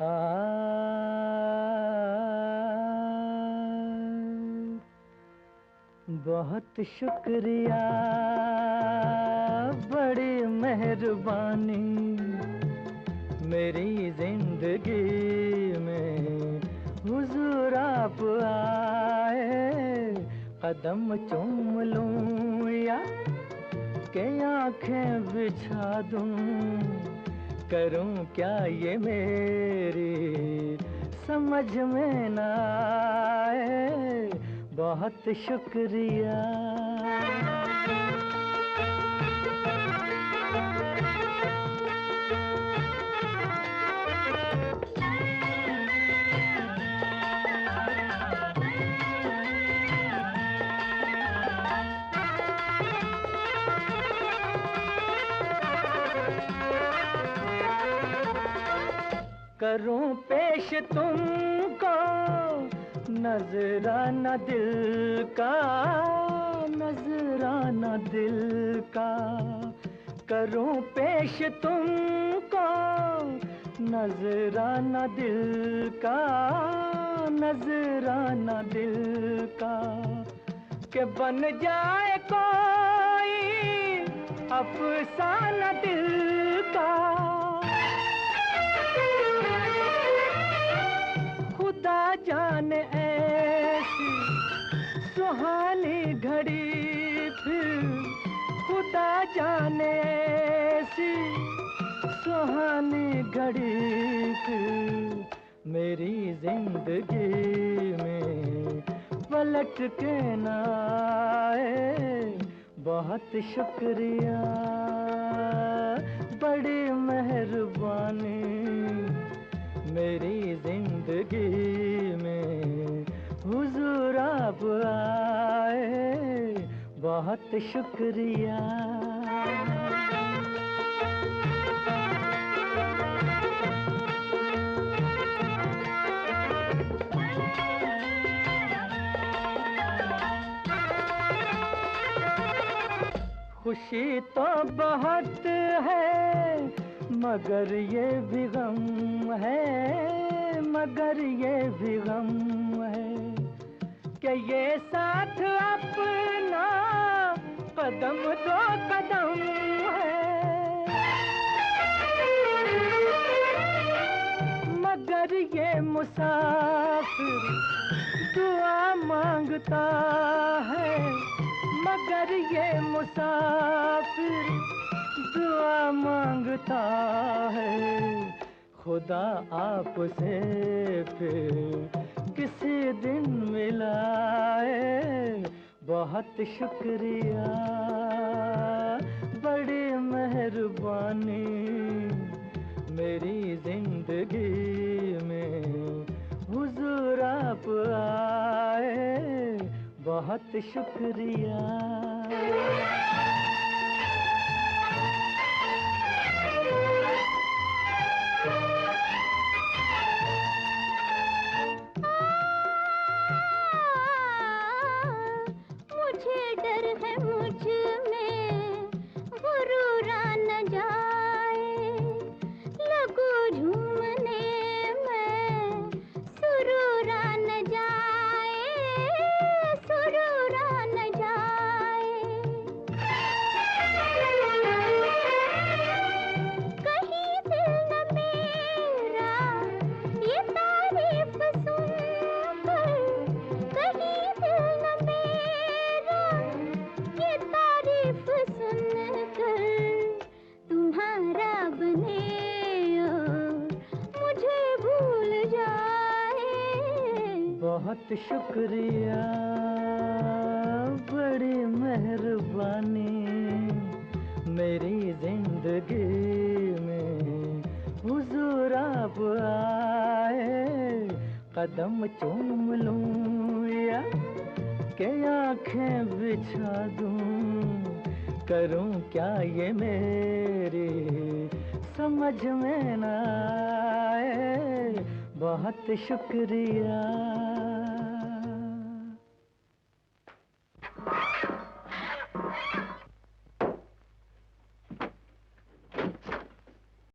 आ, आ, बहुत शुक्रिया, बड़ी मेहरबानी, मेरी जिंदगी में हुजूर आप आए। कदम चूम लूं या के आंखें बिछा दूं, करूं क्या ये मेरी समझ में ना आए। बहुत शुक्रिया। करूं पेश तुमको नजराना दिल का, नजराना दिल का। करूं पेश तुमको नजराना दिल का, नजराना दिल का। कि बन जाए कोई अफसाना दिल का। खुदा जाने ऐसी सुहानी घड़ी फिर, खुदा जाने ऐसी सुहानी घड़ी फिर मेरी जिंदगी में पलट के ना आए। बहुत शुक्रिया, बड़ी मेहरबानी, मेरी जिंदगी में हुजूर आप आए। बहुत शुक्रिया। खुशी तो बहुत है मगर ये भी गम है, मगर ये भी गम है कि ये साथ अपना कदम दो कदम है। मगर ये मुसाफिर दुआ मांगता है, मगर ये मुसाफिर दुआ मांगता है। खुदा आपसे फिर किसी दिन मिलाए। बहुत शुक्रिया, बड़ी मेहरबानी, मेरी जिंदगी में हुजूर आप आए। बहुत शुक्रिया। मुझे डर है मुझ में गुरूर न जाए, लगो झूमने में सुरूर न जाए, सुरूर न जाए। कहीं दिल न मेरा ये तारीफ सुनकर, कहीं दिल न मेरा ये तारीफ सुनकर तुम्हारा बने और मुझे भूल जाए। बहुत शुक्रिया, बड़ी मेहरबानी, मेरी जिंदगी में हुजूर आप आए। कदम चूम लूं या के आंखें बिछा दूं, करूं क्या ये मेरी समझ में ना आए। बहुत शुक्रिया।